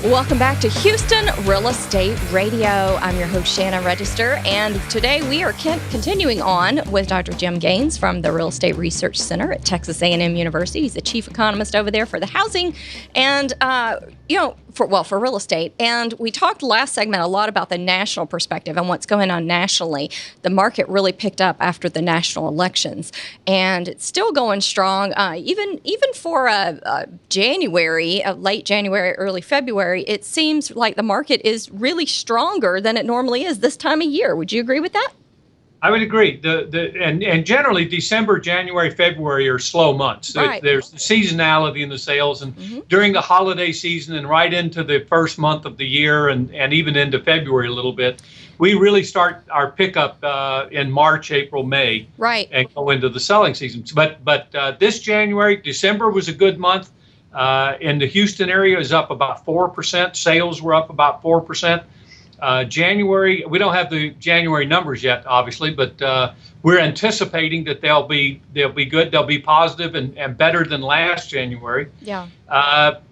Welcome back to Houston Real Estate Radio. I'm your host, Shannon Register, and today we are continuing on with Dr. Jim Gaines from the Real Estate Research Center at Texas A&M University. He's the chief economist over there for the housing and, for real estate. And we talked last segment a lot about the national perspective and what's going on nationally. The market really picked up after the national elections, and it's still going strong. Even for January, late January, early February, it seems like the market is really stronger than it normally is this time of year. Would you agree with that? I would agree. And generally December, January, February are slow months. Right. There's the seasonality in the sales, and during the holiday season and right into the first month of the year and even into February a little bit, we really start our pickup in March, April, May, right, and go into the selling season. But this January, December was a good month. In the Houston area is up about 4%. Sales were up about 4%. January, we don't have the January numbers yet, obviously, but we're anticipating that they'll be good. They'll be positive and better than last January. Yeah.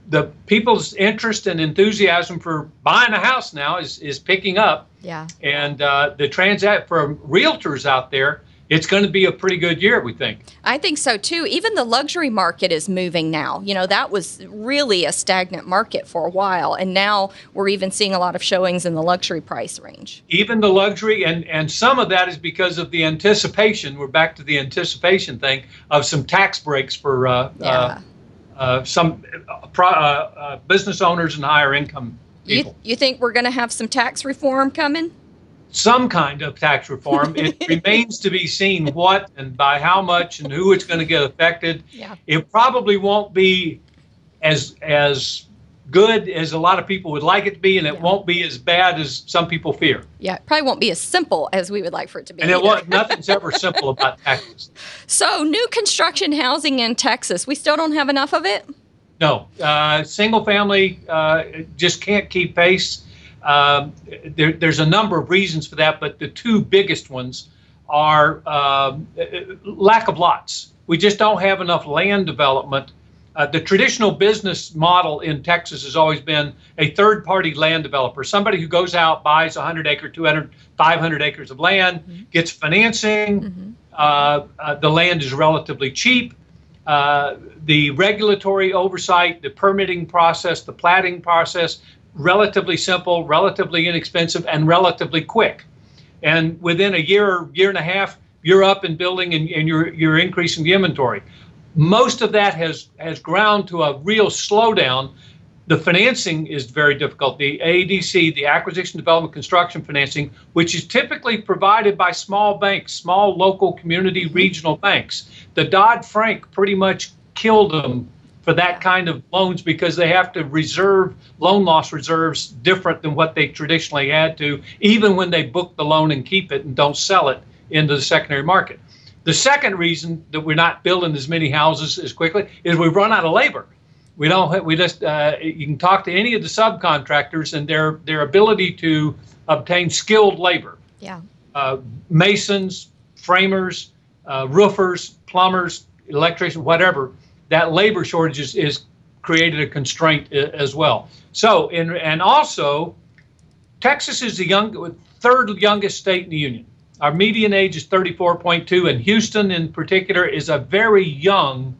The people's interest and enthusiasm for buying a house now is picking up. Yeah. And the transact for realtors out there, it's going to be a pretty good year, we think. I think so, too. Even the luxury market is moving now. You know, that was really a stagnant market for a while, and now we're even seeing a lot of showings in the luxury price range. Even the luxury, and some of that is because of the anticipation. We're back to the anticipation thing of some tax breaks for some business owners and higher income people. You think we're going to have some tax reform coming? Some kind of tax reform. It remains to be seen what and by how much and who it's going to get affected. Yeah. It probably won't be as good as a lot of people would like it to be, and it won't be as bad as some people fear. Yeah, it probably won't be as simple as we would like for it to be. And nothing's ever simple about taxes. So, new construction housing in Texas, we still don't have enough of it? No. Single family just can't keep pace. There's a number of reasons for that, but the two biggest ones are lack of lots. We just don't have enough land development. The traditional business model in Texas has always been a third-party land developer, somebody who goes out, buys 100 acre, 200, 500 acres of land, gets financing. The land is relatively cheap. The regulatory oversight, the permitting process, the platting process, relatively simple, relatively inexpensive, and relatively quick. And within a year and a half, you're up and building, and you're increasing the inventory. Most of that has ground to a real slowdown. The financing is very difficult. The ADC, the Acquisition Development Construction Financing, which is typically provided by small banks, small local community regional banks. The Dodd-Frank pretty much killed them for that kind of loans because they have to reserve loan loss reserves different than what they traditionally had to, even when they book the loan and keep it and don't sell it into the secondary market. The second reason that we're not building as many houses as quickly is we've run out of labor. You can talk to any of the subcontractors and their ability to obtain skilled labor. Yeah. Masons, framers, roofers, plumbers, electricians, whatever. That labor shortage is created a constraint as well. So, and also, Texas is the third youngest state in the union. Our median age is 34.2, and Houston in particular is a very young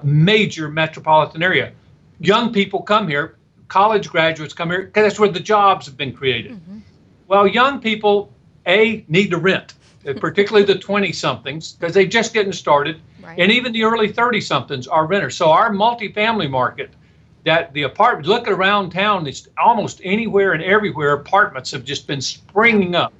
major metropolitan area. Young people come here, college graduates come here, because that's where the jobs have been created. Well, young people, need to rent, particularly the 20-somethings, because they're just getting started. Right. And even the early 30-somethings are renters. So our multifamily market, that the apartments, look around town, it's almost anywhere and everywhere, apartments have just been springing up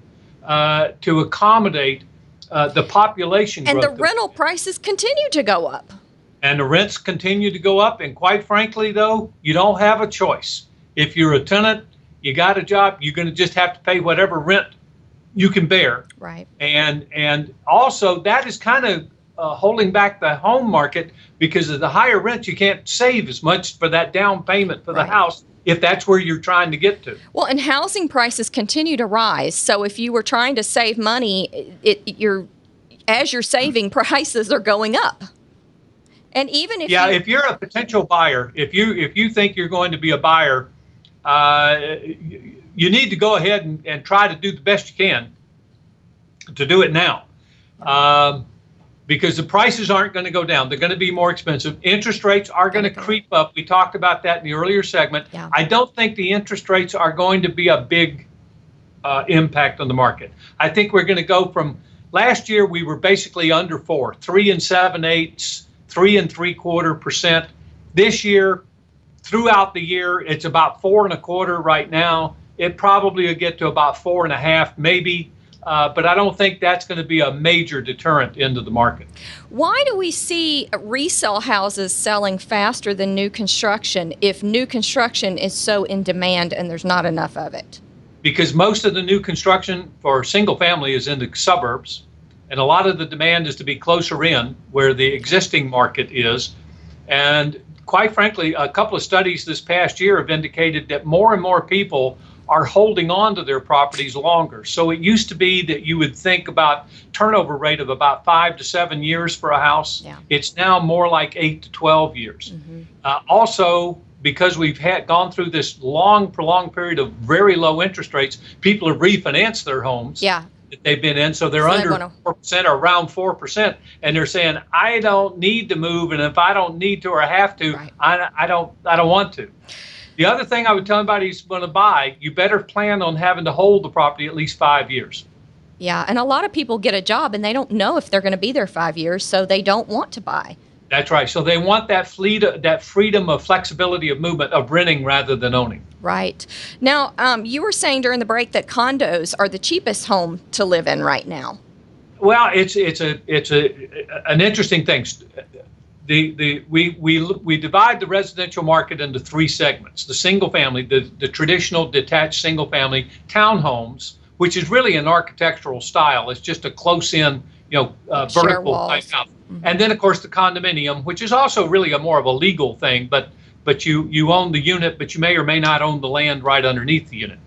to accommodate the population growth. And the rental prices continue to go up. And the rents continue to go up. And quite frankly, though, you don't have a choice. If you're a tenant, you got a job, you're going to just have to pay whatever rent you can bear. Right. And also that is kind of holding back the home market because of the higher rent. You can't save as much for that down payment for the house if that's where you're trying to get to. Well, and housing prices continue to rise. So if you were trying to save money, as you're saving, prices are going up. And even if if you're a potential buyer, if you think you're going to be a buyer you need to go ahead and try to do the best you can to do it now. Because the prices aren't going to go down. They're going to be more expensive. Interest rates are going to creep up. We talked about that in the earlier segment. Yeah. I don't think the interest rates are going to be a big impact on the market. I think we're going to go from last year, we were basically under 3 7/8, 3 3/4%. This year, throughout the year, it's about 4 1/4 right now. It probably will get to about 4 1/2, maybe. But I don't think that's going to be a major deterrent into the market. Why do we see resale houses selling faster than new construction if new construction is so in demand and there's not enough of it? Because most of the new construction for single family is in the suburbs, and a lot of the demand is to be closer in where the existing market is. And quite frankly, a couple of studies this past year have indicated that more and more people are holding on to their properties longer. So it used to be that you would think about turnover rate of about 5 to 7 years for a house. Yeah. It's now more like 8 to 12 years. Also, because we've gone through this prolonged period of very low interest rates, people have refinanced their homes that they've been in, so they're under 4% or around 4%, and they're saying, I don't need to move, and if I don't need to or have to, I don't want to. The other thing I would tell anybody who's going to buy, you better plan on having to hold the property at least 5 years. Yeah, and a lot of people get a job and they don't know if they're going to be there 5 years, so they don't want to buy. That's right. So they want that freedom of flexibility of movement, of renting rather than owning. Right. Now, you were saying during the break that condos are the cheapest home to live in right now. Well, it's an interesting thing. We divide the residential market into 3 segments: the single family, the traditional detached single family townhomes, which is really an architectural style. It's just a close in, vertical type house. And then of course the condominium, which is also really more of a legal thing, but you own the unit, but you may or may not own the land right underneath the unit.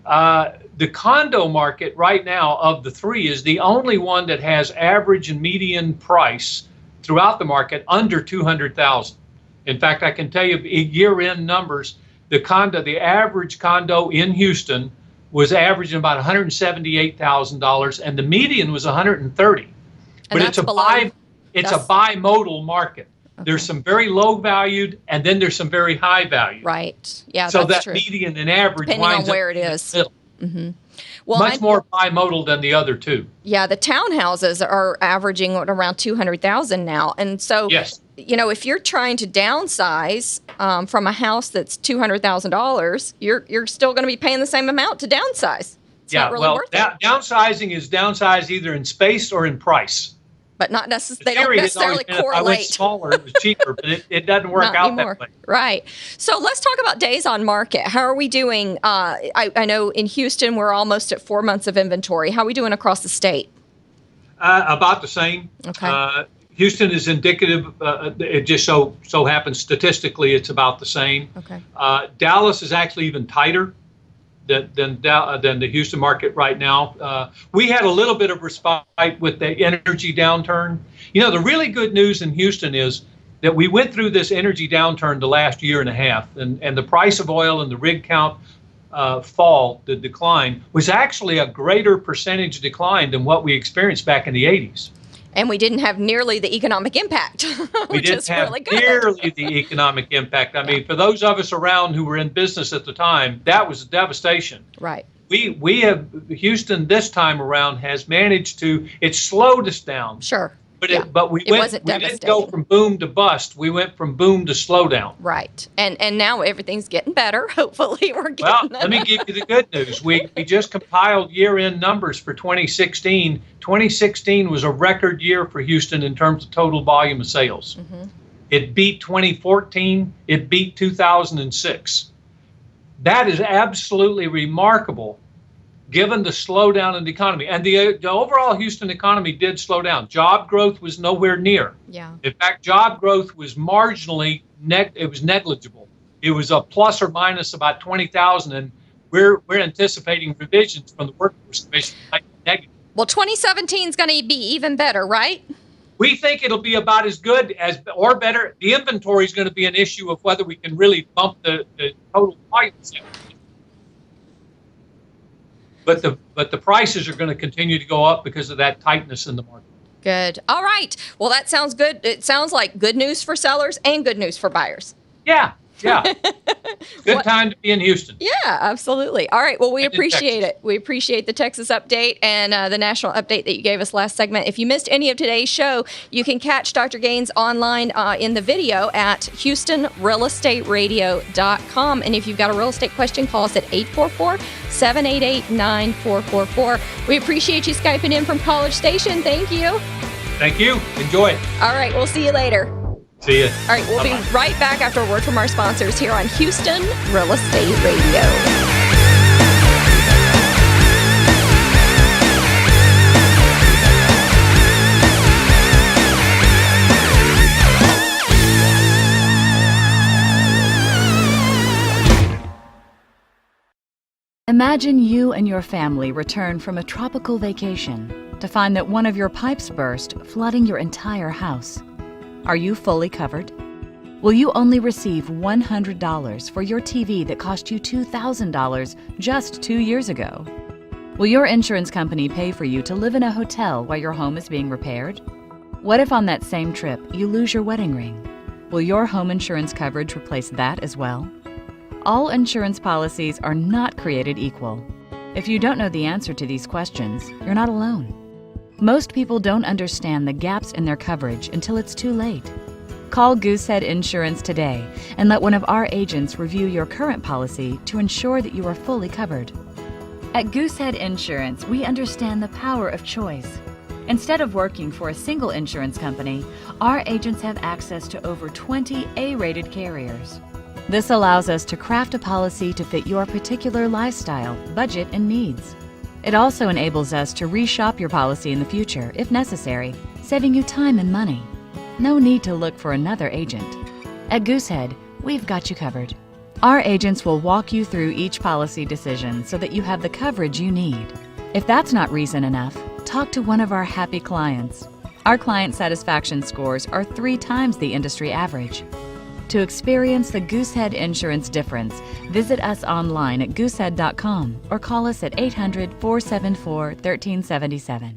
The condo market right now of the 3 is the only one that has average and median price throughout the market under $200,000. In fact, I can tell you year-end numbers, the average condo in Houston was averaging about $178,000, and the median was $130,000. But it's a bimodal market. Okay. There's some very low valued, and then there's some very high valued. Right. Yeah. So that's that true. Median and average depending winds on where up it is. Mm-hmm. Well, much more bimodal than the other 2. Yeah, the townhouses are averaging around $200,000 now, and so yes. If you're trying to downsize from a house that's $200,000, you're still going to be paying the same amount to downsize. It's not really worth it. Downsizing is downsize either in space or in price. But not necessarily. They don't necessarily correlate. If I went smaller, it was cheaper, but it doesn't work out that way. Right. So let's talk about days on market. How are we doing? I know in Houston we're almost at 4 months of inventory. How are we doing across the state? About the same. Okay. Houston is indicative. It just so happens statistically it's about the same. Okay. Dallas is actually even tighter than the Houston market right now. We had a little bit of respite with the energy downturn. The really good news in Houston is that we went through this energy downturn the last year and a half, and the price of oil and the rig count the decline was actually a greater percentage decline than what we experienced back in the 80s. And we didn't have nearly the economic impact, which is really good. Nearly the economic impact. I mean, for those of us around who were in business at the time, that was a devastation. Right. We have, Houston this time around has managed to, it slowed us down. Sure. But we didn't go from boom to bust. We went from boom to slowdown. Right. And now everything's getting better. Hopefully we're getting let me give you the good news. We just compiled year-end numbers for 2016. 2016 was a record year for Houston in terms of total volume of sales. Mm-hmm. It beat 2014. It beat 2006. That is absolutely remarkable given the slowdown in the economy. And the overall Houston economy did slow down. Job growth was nowhere near. Yeah. In fact, job growth was marginally, it was negligible. It was a plus or minus about 20,000, and we're anticipating revisions from the Workforce Commission like negative. Well, 2017 is going to be even better, right? We think it'll be about as good as or better. The inventory is going to be an issue of whether we can really bump the total volumes. But the prices are going to continue to go up because of that tightness in the market. Good. All right. Well, that sounds good. It sounds like good news for sellers and good news for buyers. Yeah. Good time to be in Houston. Yeah, absolutely. All right. Well, we And in appreciate Texas. it. We appreciate the Texas update and the national update that you gave us last segment. If you missed any of today's show, you can catch Dr. Gaines online in the video at HoustonRealEstateRadio.com. And if you've got a real estate question, call us at 844-788-9444. We appreciate you Skyping in from College Station. Thank you. Thank you. Enjoy it. All right. We'll see you later. See ya. All right, we'll be right back after a word from our sponsors here on Houston Real Estate Radio. Imagine you and your family return from a tropical vacation to find that one of your pipes burst, flooding your entire house. Are you fully covered? Will you only receive $100 for your TV that cost you $2,000 just 2 years ago? Will your insurance company pay for you to live in a hotel while your home is being repaired? What if on that same trip you lose your wedding ring? Will your home insurance coverage replace that as well? All insurance policies are not created equal. If you don't know the answer to these questions, you're not alone. Most people don't understand the gaps in their coverage until it's too late. Call Goosehead Insurance today and let one of our agents review your current policy to ensure that you are fully covered. At Goosehead Insurance, we understand the power of choice. Instead of working for a single insurance company, our agents have access to over 20 A-rated carriers. This allows us to craft a policy to fit your particular lifestyle, budget, and needs. It also enables us to reshop your policy in the future, if necessary, saving you time and money. No need to look for another agent. At Goosehead, we've got you covered. Our agents will walk you through each policy decision so that you have the coverage you need. If that's not reason enough, talk to one of our happy clients. Our client satisfaction scores are 3 times the industry average. To experience the Goosehead Insurance difference, visit us online at goosehead.com or call us at 800-474-1377.